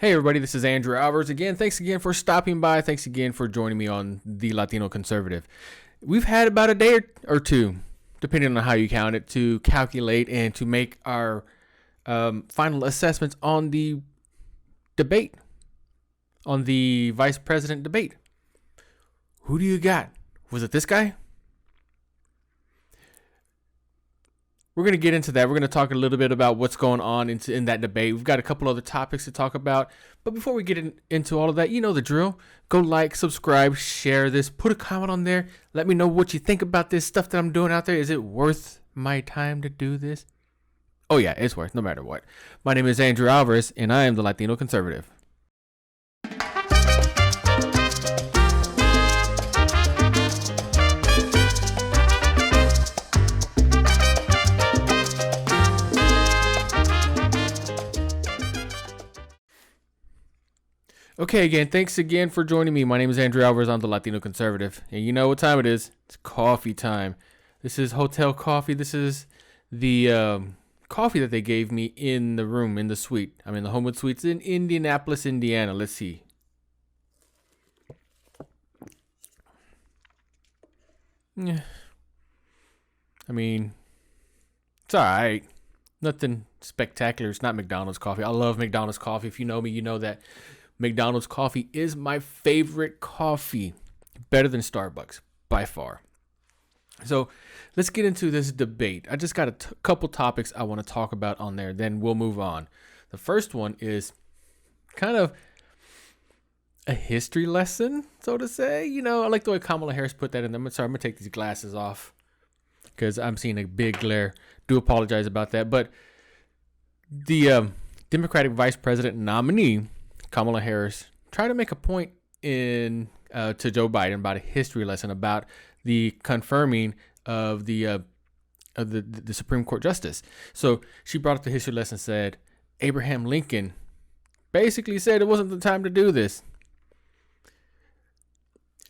Hey everybody, this is Andrew Alvarez again. Thanks again for stopping by. Thanks again for joining me on the Latino Conservative. We've had about a day or two, depending on how you count it, to calculate and to make our final assessments on the debate, on the vice president debate. Who do you got? Was it this guy? We're going to get into that. We're going to talk a little bit about what's going on in that debate. We've got a couple other topics to talk about. But before we get into all of that, you know the drill. Go like, subscribe, share this, put a comment on there. Let me know what you think about this stuff that I'm doing out there. Is it worth my time to do this? Oh, yeah, it's worth no matter what. My name is Andrew Alvarez, and I am the Latino Conservative. Okay, again, thanks again for joining me. My name is Andrew Alvarez. I'm the Latino Conservative. And you know what time it is. It's coffee time. This is hotel coffee. This is the coffee that they gave me in the room, in the suite. I'm in the Homewood Suites in Indianapolis, Indiana. Let's see. Yeah. I mean, it's all right. Nothing spectacular. It's not McDonald's coffee. I love McDonald's coffee. If you know me, you know that McDonald's coffee is my favorite coffee, better than Starbucks by far. So let's get into this debate. I just got a couple topics I want to talk about on there, then we'll move on. The first one is kind of a history lesson, so to say. You know, I like the way Kamala Harris put that in there. I'm going to take these glasses off because I'm seeing a big glare. Do apologize about that. But the Democratic vice president nominee, Kamala Harris, tried to make a point to Joe Biden about a history lesson about the confirming of the Supreme Court justice. So she brought up the history lesson, said Abraham Lincoln basically said it wasn't the time to do this.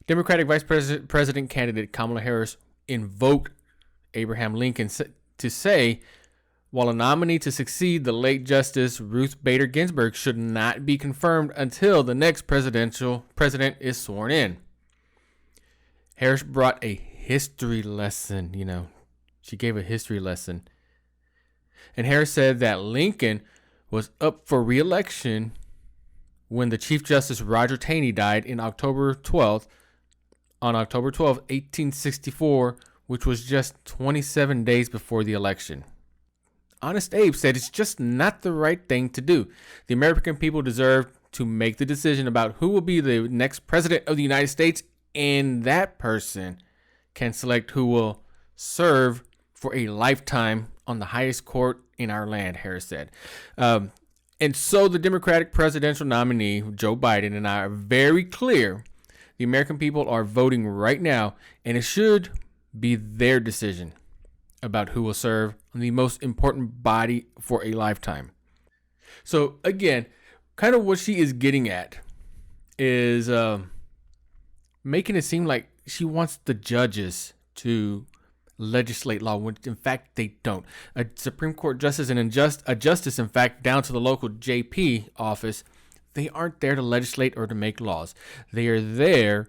Democratic vice president candidate Kamala Harris invoked Abraham Lincoln to say, while a nominee to succeed the late Justice Ruth Bader Ginsburg should not be confirmed until the next president is sworn in. Harris brought a history lesson, she gave a history lesson. And Harris said that Lincoln was up for re-election when the Chief Justice Roger Taney died on October 12th, 1864, which was just 27 days before the election. Honest Abe said it's just not the right thing to do. The American people deserve to make the decision about who will be the next president of the United States, and that person can select who will serve for a lifetime on the highest court in our land, Harris said. And so the Democratic presidential nominee, Joe Biden, and I are very clear. The American people are voting right now, and it should be their decision about who will serve on the most important body for a lifetime. So again, kind of what she is getting at is making it seem like she wants the judges to legislate law, when in fact they don't. A Supreme Court justice and a justice, in fact, down to the local JP office, they aren't there to legislate or to make laws. They are there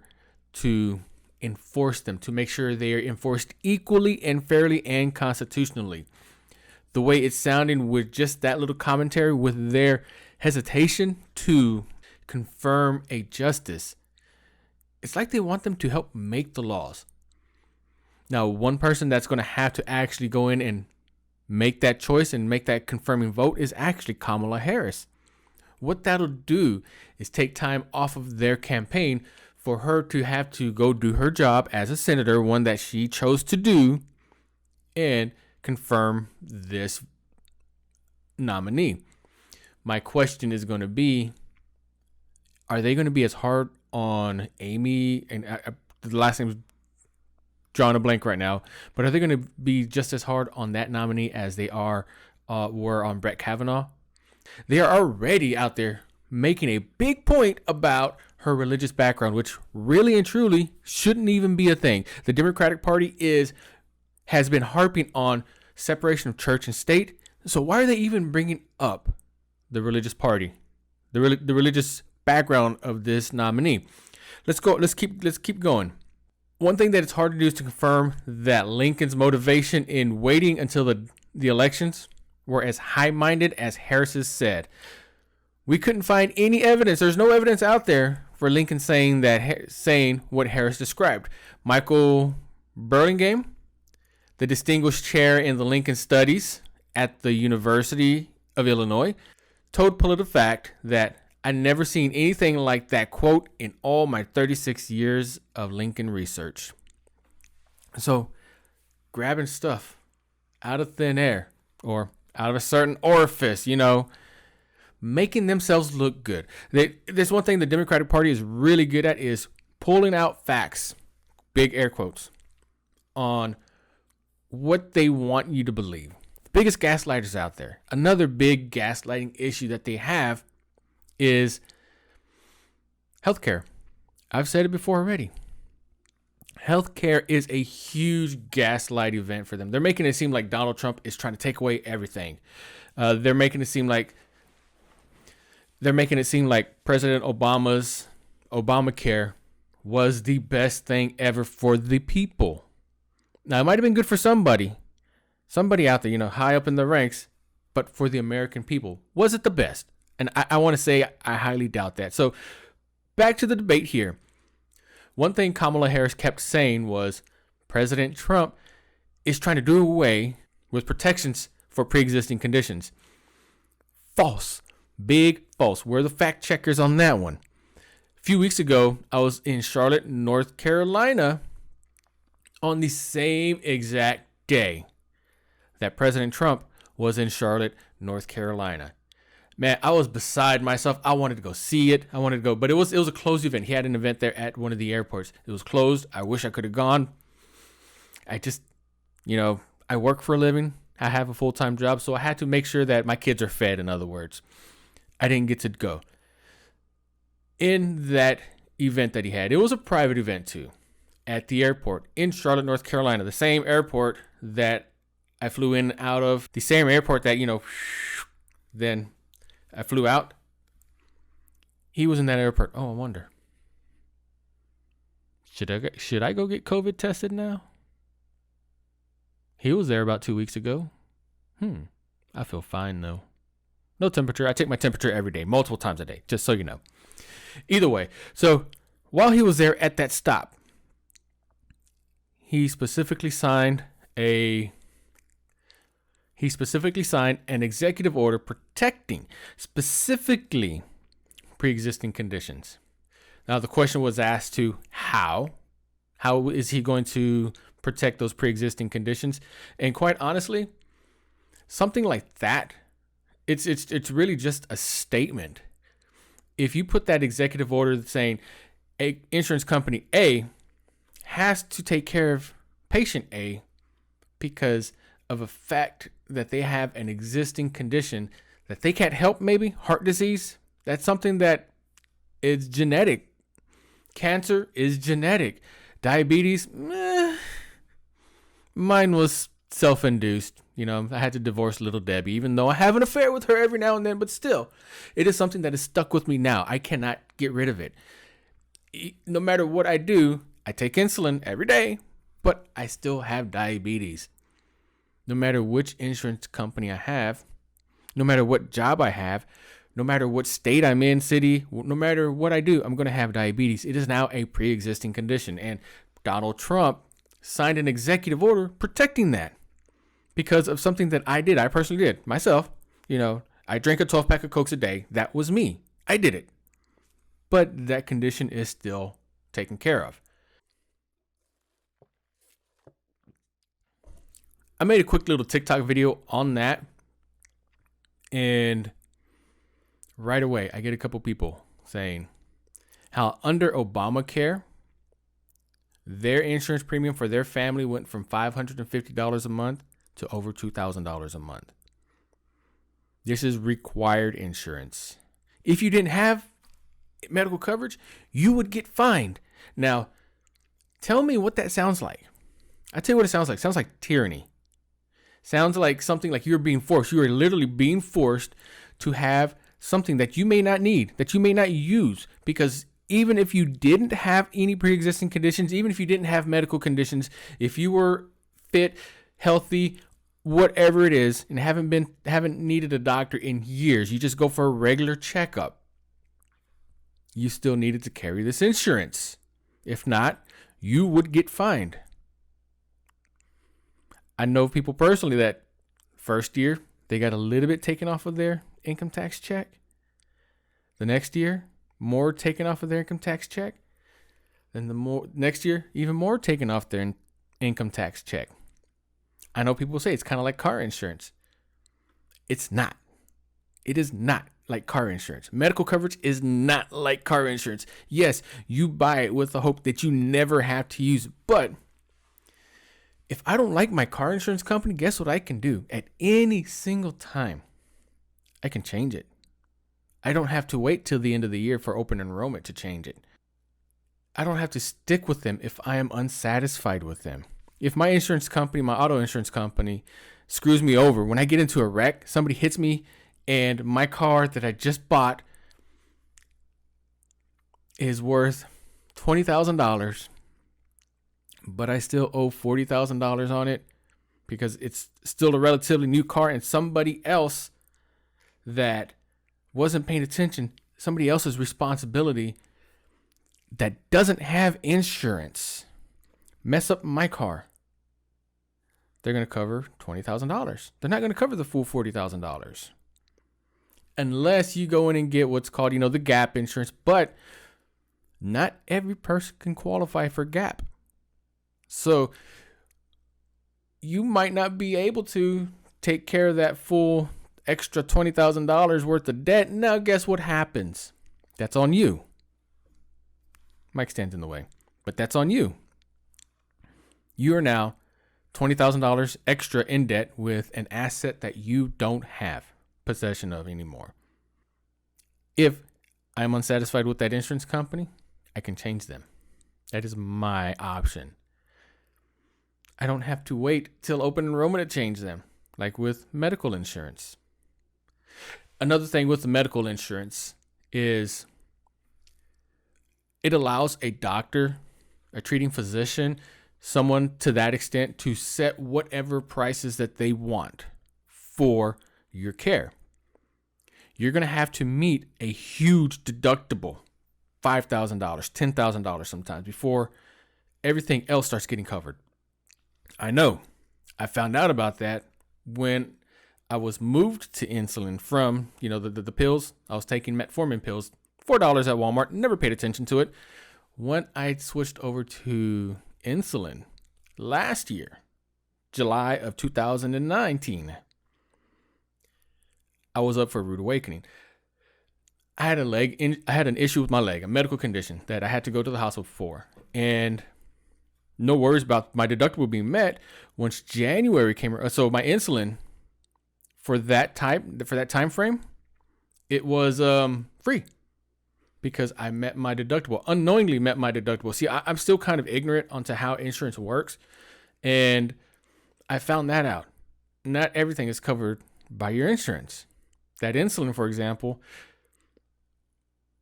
to enforce them, to make sure they are enforced equally and fairly and constitutionally. The way it's sounding with just that little commentary, with their hesitation to confirm a justice, it's like they want them to help make the laws. Now, one person that's going to have to actually go in and make that choice and make that confirming vote is actually Kamala Harris. What that'll do is take time off of their campaign for her to have to go do her job as a senator, one that she chose to do, and confirm this nominee. My question is going to be, are they going to be as hard on Amy, and the last name is drawing a blank right now, but are they going to be just as hard on that nominee as they were on Brett Kavanaugh? They are already out there making a big point about her religious background, which really and truly shouldn't even be a thing. The Democratic Party has been harping on separation of church and state. So why are they even bringing up the religious party, the religious background of this nominee. Let's go. Let's keep going. One thing that it's hard to do is to confirm that Lincoln's motivation in waiting until the elections were as high-minded as Harris's said. We couldn't find any evidence. There's no evidence out there for Lincoln saying what Harris described. Michael Burlingame, the distinguished chair in the Lincoln Studies at the University of Illinois, told PolitiFact that I never seen anything like that quote in all my 36 years of Lincoln research. So, grabbing stuff out of thin air or out of a certain orifice, making themselves look good. There's one thing the Democratic Party is really good at is pulling out facts, big air quotes, on what they want you to believe. The biggest gaslighters out there. Another big gaslighting issue that they have is healthcare. I've said it before already. Healthcare is a huge gaslight event for them. They're making it seem like Donald Trump is trying to take away everything. They're making it seem like President Obama's Obamacare was the best thing ever for the people. Now, it might have been good for somebody out there, high up in the ranks, but for the American people, was it the best? And I want to say I highly doubt that. So back to the debate here. One thing Kamala Harris kept saying was President Trump is trying to do away with protections for pre-existing conditions. False. Big false. We're the fact checkers on that one. A few weeks ago, I was in Charlotte, North Carolina on the same exact day that President Trump was in Charlotte, North Carolina. Man, I was beside myself. I wanted to go see it. But it was a closed event. He had an event there at one of the airports. It was closed. I wish I could have gone. I just, I work for a living. I have a full-time job, so I had to make sure that my kids are fed, in other words. I didn't get to go. In that event that he had, it was a private event too, at the airport in Charlotte, North Carolina, the same airport that I flew in out of, the same airport that, then I flew out. He was in that airport. Oh, I wonder. Should I go get COVID tested now? He was there about 2 weeks ago. I feel fine though. No temperature. I take my temperature every day, multiple times a day, just so you know. Either way, so while he was there at that stop, he specifically signed an executive order protecting specifically pre-existing conditions. Now, the question was asked to how is he going to protect those pre-existing conditions? And quite honestly, something like that, it's really just a statement. If you put that executive order saying a insurance company A has to take care of patient A because of a fact that they have an existing condition that they can't help, maybe heart disease, that's something that is genetic. Cancer is genetic. Diabetes, mine was self-induced. I had to divorce little Debbie, even though I have an affair with her every now and then, but still, it is something that is stuck with me now. I cannot get rid of it. No matter what I do, I take insulin every day, but I still have diabetes. No matter which insurance company I have, no matter what job I have, no matter what state I'm in, city, no matter what I do, I'm going to have diabetes. It is now a pre-existing condition. And Donald Trump signed an executive order protecting that because of something that I did. I personally did myself. I drank a 12-pack of Cokes a day. That was me. I did it. But that condition is still taken care of. I made a quick little TikTok video on that. And right away, I get a couple people saying how under Obamacare, their insurance premium for their family went from $550 a month to over $2,000 a month. This is required insurance. If you didn't have medical coverage, you would get fined. Now, tell me what that sounds like. I tell you what it sounds like. It sounds like tyranny. Sounds like something like you're being forced. You are literally being forced to have something that you may not need, that you may not use, because even if you didn't have any pre-existing conditions, even if you didn't have medical conditions, if you were fit, healthy, whatever it is, and haven't needed a doctor in years, you just go for a regular checkup, you still needed to carry this insurance. If not, you would get fined. I know people personally that first year they got a little bit taken off of their income tax check. The next year, more taken off of their income tax check. Then next year, even more taken off their income tax check. I know people say it's kind of like car insurance. It's not. It is not like car insurance. Medical coverage is not like car insurance. Yes, you buy it with the hope that you never have to use it. But if I don't like my car insurance company, guess what I can do? At any single time, I can change it. I don't have to wait till the end of the year for open enrollment to change it. I don't have to stick with them if I am unsatisfied with them. If my insurance company, my auto insurance company, screws me over, when I get into a wreck, somebody hits me, and my car that I just bought is worth $20,000, but I still owe $40,000 on it because it's still a relatively new car, and somebody else that wasn't paying attention, somebody else's responsibility that doesn't have insurance, mess up my car, they're going to cover $20,000. They're not going to cover the full $40,000 unless you go in and get what's called, the gap insurance. But not every person can qualify for gap. So you might not be able to take care of that full extra $20,000 worth of debt. Now, guess what happens? That's on you. Mic stands in the way, but that's on you. You are now $20,000 extra in debt with an asset that you don't have possession of anymore. If I'm unsatisfied with that insurance company, I can change them. That is my option. I don't have to wait till open enrollment to change them, like with medical insurance. Another thing with the medical insurance is it allows a doctor, a treating physician, someone to that extent to set whatever prices that they want for your care. You're going to have to meet a huge deductible, $5,000, $10,000 sometimes, before everything else starts getting covered. I know. I found out about that when I was moved to insulin from, the pills. I was taking metformin pills, $4 at Walmart, never paid attention to it. When I switched over to insulin last year, July of 2019, I was up for a rude awakening. I had an issue with my leg, a medical condition that I had to go to the hospital for, and no worries about my deductible being met. Once January came around, so my insulin for that time frame, it was free because I met my deductible, unknowingly met my deductible. See, I'm still kind of ignorant onto how insurance works, and I found that out. Not everything is covered by your insurance. That insulin, for example,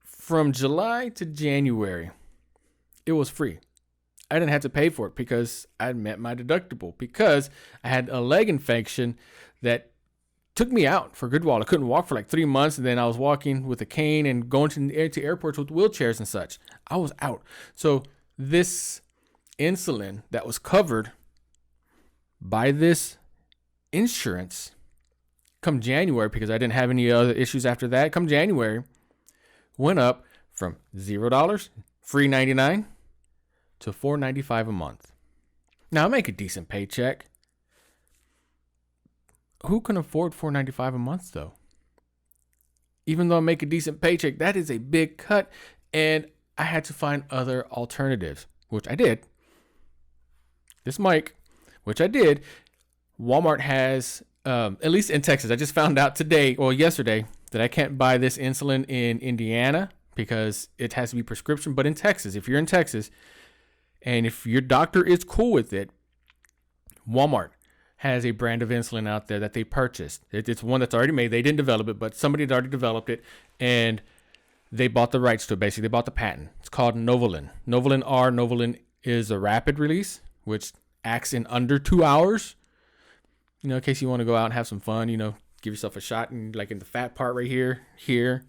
from July to January, it was free. I didn't have to pay for it because I met my deductible, because I had a leg infection that took me out for a good while. I couldn't walk for like 3 months, and then I was walking with a cane and going to airports with wheelchairs and such. I was out. So this insulin that was covered by this insurance, come January, because I didn't have any other issues after that, come January, went up from $0, free 99, to $4.95 a month. Now I make a decent paycheck. Who can afford $4.95 a month though? Even though I make a decent paycheck, that is a big cut, and I had to find other alternatives, which I did. This mic, which I did. Walmart has, at least in Texas, I just found out yesterday, that I can't buy this insulin in Indiana because it has to be prescription. But in Texas, if you're in Texas, and if your doctor is cool with it, Walmart has a brand of insulin out there that they purchased. It's one that's already made. They didn't develop it, but somebody had already developed it, and they bought the rights to it. Basically, they bought the patent. It's called Novolin. Novolin R. Novolin is a rapid release, which acts in under 2 hours. In case you want to go out and have some fun, give yourself a shot in the fat part right here.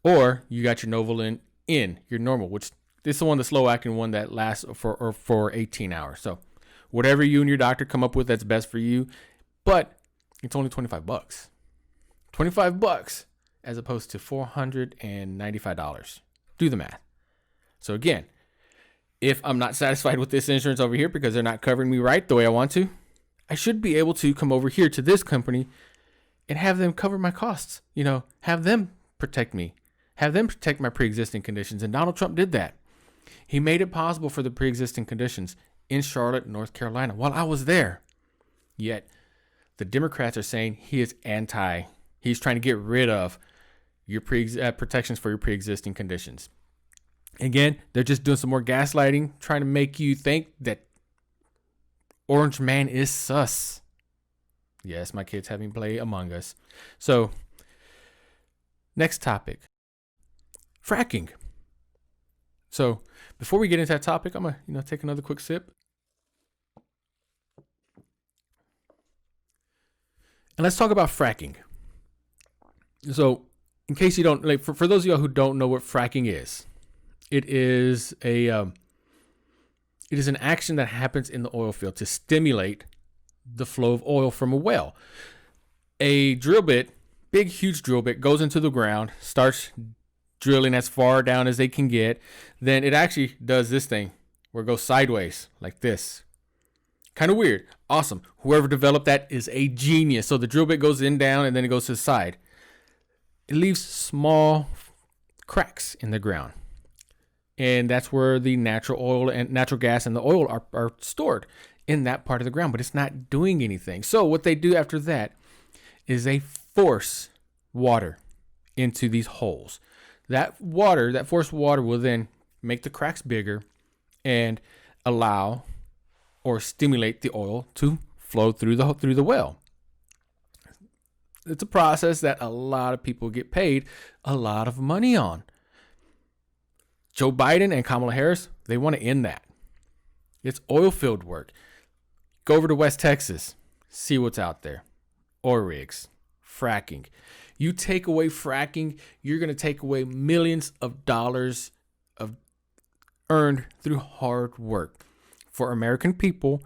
Or you got your Novolin in, your normal, which this is the one, the slow acting one that lasts for 18 hours. So whatever you and your doctor come up with that's best for you, but it's only $25. $25 as opposed to $495. Do the math. So again, if I'm not satisfied with this insurance over here because they're not covering me right the way I want to, I should be able to come over here to this company and have them cover my costs. Have them protect me, have them protect my pre-existing conditions. And Donald Trump did that. He made it possible for the pre-existing conditions in Charlotte, North Carolina, while I was there. Yet the Democrats are saying he's trying to get rid of your protections for your pre-existing conditions. Again, they're just doing some more gaslighting, trying to make you think that Orange Man is sus. Yes, my kids having play Among Us. So, next topic, fracking. So, before we get into that topic, I'm gonna take another quick sip. And let's talk about fracking. So, in case you don't, for those of y'all who don't know what fracking is, it is an action that happens in the oil field to stimulate the flow of oil from a well. A drill bit, big, huge drill bit, goes into the ground, starts drilling as far down as they can get. Then it actually does this thing where it goes sideways like this. Kind of weird. Awesome. Whoever developed that is a genius. So the drill bit goes in, down, and then it goes to the side. It leaves small cracks in the ground. And that's where the natural oil and natural gas and the oil are stored, in that part of the ground, but it's not doing anything. So what they do after that is they force water into these holes. That forced water will then make the cracks bigger and allow or stimulate the oil to flow through the well. It's a process that a lot of people get paid a lot of money on. Joe Biden and Kamala Harris, they want to end that. It's oil field work. Go over to West Texas, see what's out there. Oil rigs, fracking. You take away fracking, you're going to take away millions of dollars earned through hard work for American people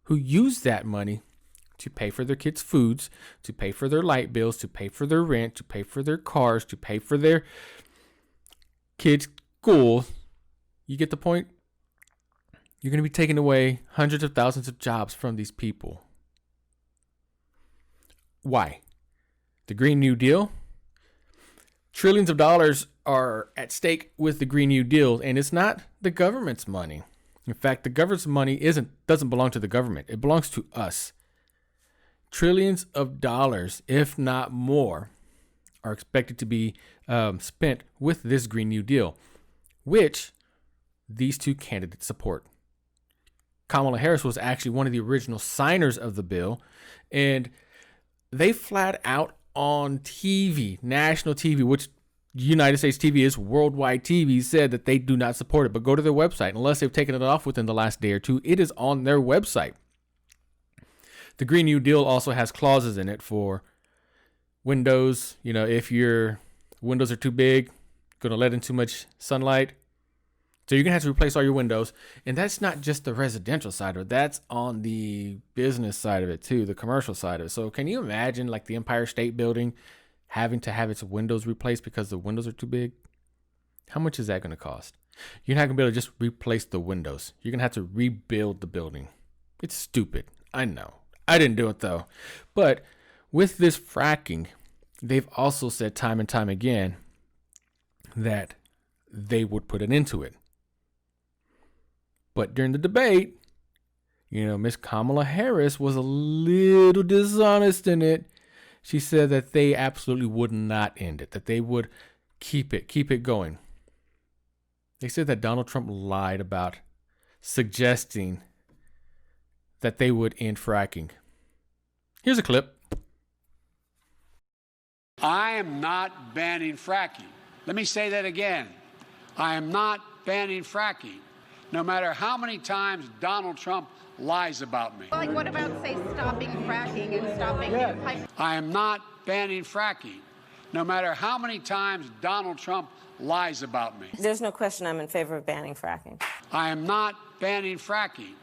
who use that money to pay for their kids' foods, to pay for their light bills, to pay for their rent, to pay for their cars, to pay for their kids' school. You get the point? You're going to be taking away hundreds of thousands of jobs from these people. Why? The Green New Deal? Trillions of dollars are at stake with the Green New Deal, and it's not the government's money. In fact, the government's money doesn't belong to the government. It belongs to us. Trillions of dollars, if not more, are expected to be spent with this Green New Deal, which these two candidates support. Kamala Harris was actually one of the original signers of the bill, and they flat out on TV, national TV, which United States TV is worldwide TV, said that they do not support it. But go to their website. Unless they've taken it off within the last day or two, it is on their website. The Green New Deal also has clauses in it for windows. If your windows are too big, going to let in too much sunlight, so you're going to have to replace all your windows. And that's not just the residential side of it. That's on the business side of it too, the commercial side of it. So can you imagine like the Empire State Building having to have its windows replaced because the windows are too big? How much is that going to cost? You're not going to be able to just replace the windows. You're going to have to rebuild the building. It's stupid. I know. I didn't do it though. But with this fracking, they've also said time and time again that they would put an end to it. But during the debate, Miss Kamala Harris was a little dishonest in it. She said that they absolutely would not end it, that they would keep it going. They said that Donald Trump lied about suggesting that they would end fracking. Here's a clip. I am not banning fracking. Let me say that again. I am not banning fracking, no matter how many times Donald Trump lies about me. Like, what about, say, stopping fracking and stopping new pipe? I am not banning fracking, no matter how many times Donald Trump lies about me. There's no question I'm in favor of banning fracking. I am not banning fracking,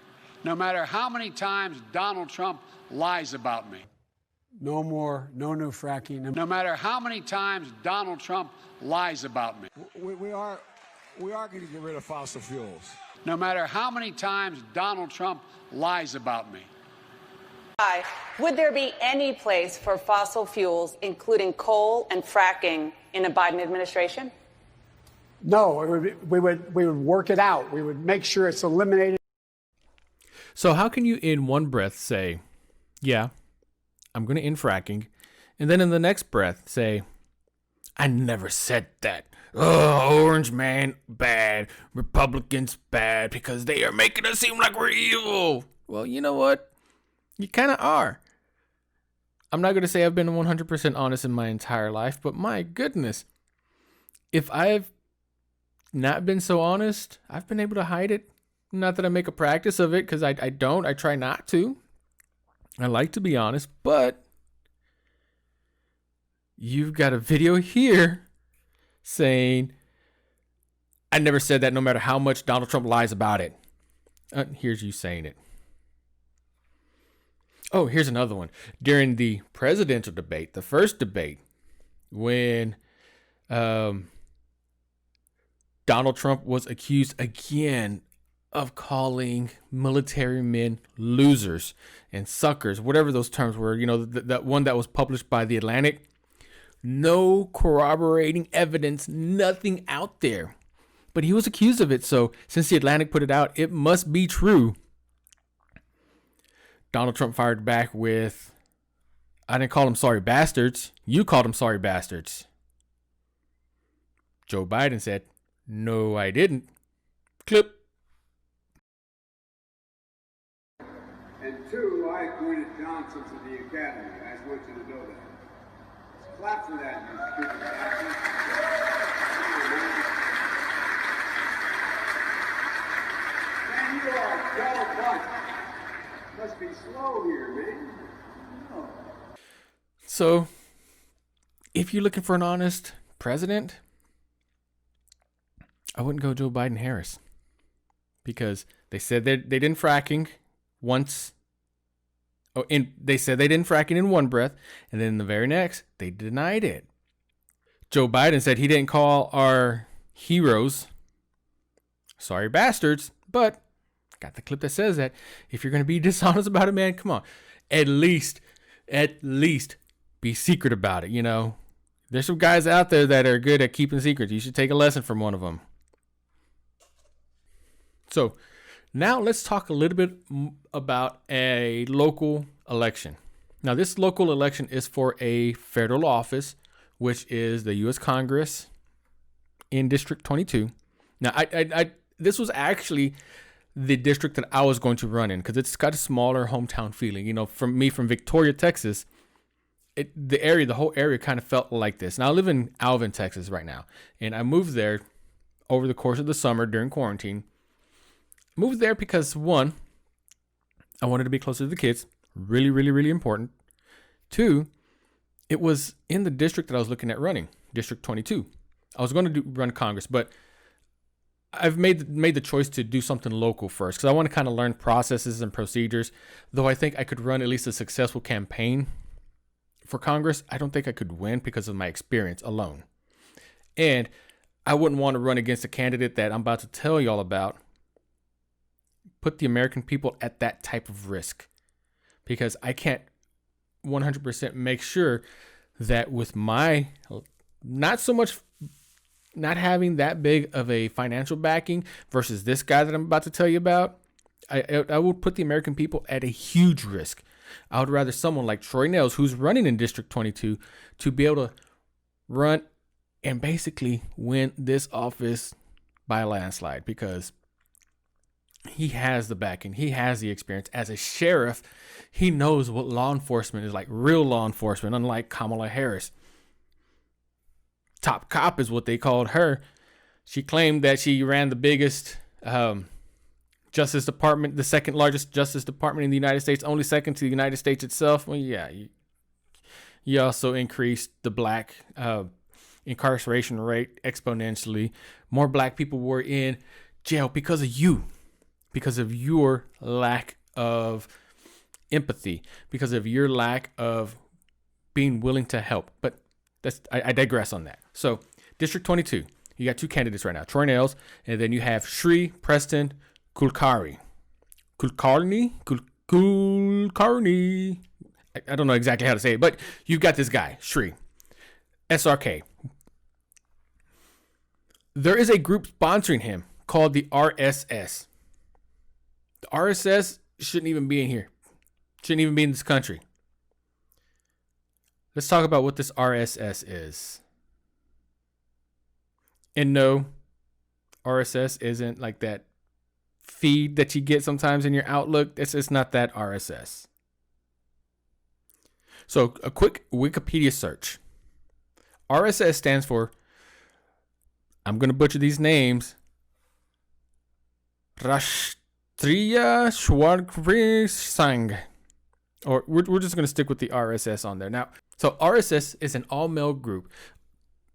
no matter how many times Donald Trump lies about me. No new fracking. No matter how many times Donald Trump lies about me. We are going to get rid of fossil fuels. No matter how many times Donald Trump lies about me. Would there be any place for fossil fuels, including coal and fracking, in a Biden administration? No, we would work it out. We would make sure it's eliminated. So how can you in one breath say, yeah, I'm going to end fracking, and then in the next breath say, I never said that. Oh, Orange man, bad. Republicans, bad, because they are making us seem like we're evil. Well, you know what? You kind of are. I'm not going to say I've been 100% honest in my entire life, but my goodness, if I've not been so honest, I've been able to hide it. Not that I make a practice of it, because I don't. I try not to. I like to be honest, but you've got a video here saying, I never said that, no matter how much Donald Trump lies about it. Here's you saying it. Oh, here's another one. During the presidential debate, the first debate, when Donald Trump was accused again of calling military men losers and suckers, whatever those terms were, you know, that one that was published by The Atlantic. No corroborating evidence, nothing out there. But he was accused of it. So since The Atlantic put it out, it must be true. Donald Trump fired back with, I didn't call them sorry bastards. You called them sorry bastards. Joe Biden said, no, I didn't. Clip. And two, I appointed Johnson to the academy. I just want you to know that. Clap for that, you stupid bastard. Man, you are a dull bunch. Must be slow here, man. Oh. So, if you're looking for an honest president, I wouldn't go Joe Biden Harris. Because they said they didn't fracking once. Oh, and they said they didn't fracking in one breath, and then the very next, they denied it. Joe Biden said he didn't call our heroes sorry bastards, but got the clip that says that. If you're going to be dishonest about it, man, come on. At least be secret about it, you know. There's some guys out there that are good at keeping secrets. You should take a lesson from one of them. So, now let's talk a little bit about a local election. Now, this local election is for a federal office, which is the U.S. Congress in District 22. Now, this was actually the district that I was going to run in because it's got a smaller hometown feeling. You know, from Victoria, Texas, the whole area kind of felt like this. Now, I live in Alvin, Texas right now, and I moved there over the course of the summer during quarantine. Moved there because, one, I wanted to be closer to the kids. Really, really, really important. Two, it was in the district that I was looking at running, District 22. I was going to run Congress, but I've made the choice to do something local first because I want to kind of learn processes and procedures. Though I think I could run at least a successful campaign for Congress, I don't think I could win because of my experience alone. And I wouldn't want to run against a candidate that I'm about to tell y'all about, put the American people at that type of risk, because I can't 100% make sure that with my not so much not having that big of a financial backing versus this guy that I'm about to tell you about, I would put the American people at a huge risk. I would rather someone like Troy Nehls, who's running in District 22, to be able to run and basically win this office by a landslide, because He has the backing. He has the experience. As a sheriff, he knows what law enforcement is like, real law enforcement, unlike Kamala Harris. Top cop is what they called her. She claimed that she ran the biggest Justice Department, the second largest Justice Department in the United States, only second to the United States itself. Well, yeah, you also increased the black incarceration rate exponentially. More black people were in jail because of you, because of your lack of empathy, because of your lack of being willing to help. But I digress on that. So District 22, you got two candidates right now, Troy Nehls, and then you have Shri Preston Kulkarni. I don't know exactly how to say it, but you've got this guy, Shri. SRK. There is a group sponsoring him called the RSS. The RSS shouldn't even be in here. Shouldn't even be in this country. Let's talk about what this RSS is. And no, RSS isn't like that feed that you get sometimes in your Outlook. It's not that RSS. So a quick Wikipedia search. RSS stands for, I'm going to butcher these names, Rashtriya Swaraj Sangh. Or we're just going to stick with the RSS on there. Now, so RSS is an all-male group.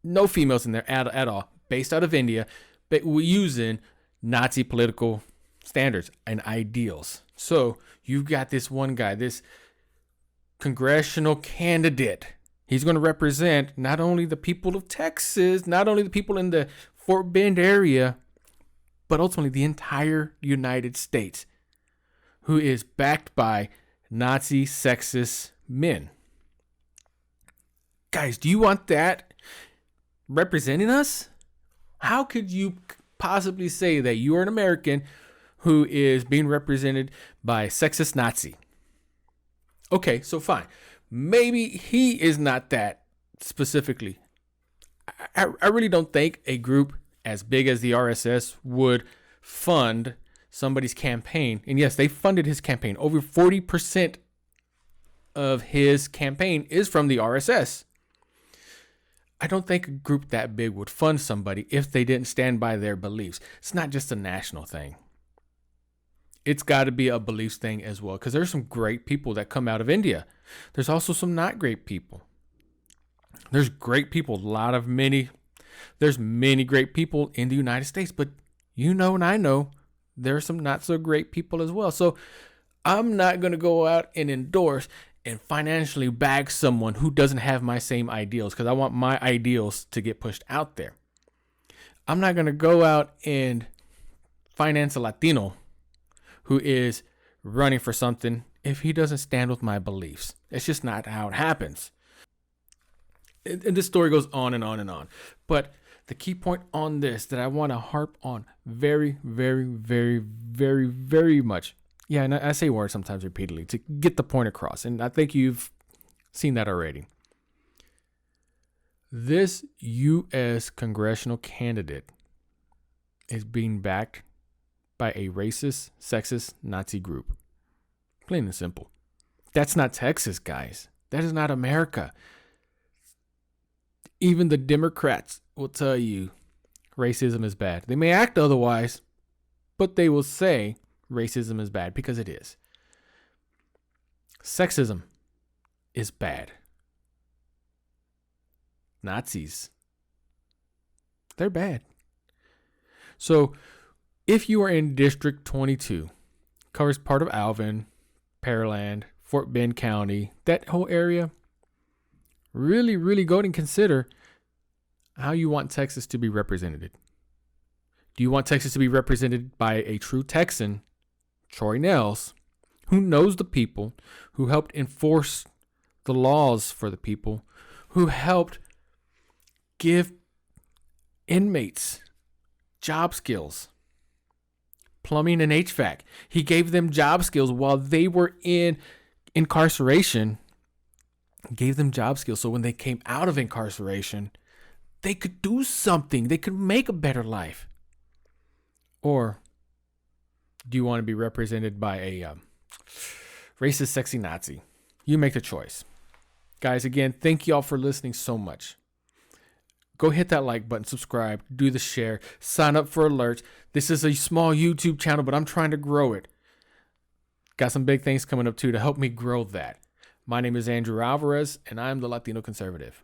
No females in there at all. Based out of India. But we're using Nazi political standards and ideals. So you've got this one guy, this congressional candidate. He's going to represent not only the people of Texas, not only the people in the Fort Bend area, but ultimately the entire United States, who is backed by Nazi sexist men. Guys, do you want that representing us? How could you possibly say that you are an American who is being represented by a sexist Nazi? Okay, so fine. Maybe he is not that specifically. I really don't think a group as big as the RSS would fund somebody's campaign. And yes, they funded his campaign. Over 40% of his campaign is from the RSS. I don't think a group that big would fund somebody if they didn't stand by their beliefs. It's not just a national thing. It's got to be a beliefs thing as well, because there's some great people that come out of India. There's also some not great people. There's great people, there's many great people in the United States, but you know and I know there are some not so great people as well. So I'm not going to go out and endorse and financially bag someone who doesn't have my same ideals, because I want my ideals to get pushed out there. I'm not going to go out and finance a Latino who is running for something if he doesn't stand with my beliefs. It's just not how it happens. And this story goes on and on and on. But the key point on this that I want to harp on very, very, very, very, very much. Yeah, and I say words sometimes repeatedly to get the point across. And I think you've seen that already. This U.S. congressional candidate is being backed by a racist, sexist Nazi group. Plain and simple. That's not Texas, guys. That is not America. Even the Democrats will tell you racism is bad. They may act otherwise, but they will say racism is bad because it is. Sexism is bad. Nazis, they're bad. So if you are in District 22, covers part of Alvin, Pearland, Fort Bend County, that whole area, really, really go and consider how you want Texas to be represented. Do you want Texas to be represented by a true Texan, Troy Nehls, who knows the people, who helped enforce the laws for the people, who helped give inmates job skills, plumbing and HVAC. He gave them job skills while they were in incarceration, gave them job skills so when they came out of incarceration, they could do something. They could make a better life. Or Do you want to be represented by a racist, sexy Nazi? You make the choice. Guys, again, thank you all for listening so much. Go hit that like button, subscribe, do the share, sign up for alerts. This is a small YouTube channel, but I'm trying to grow it. Got some big things coming up too to help me grow that. My name is Andrew Alvarez, and I'm the Latino Conservative.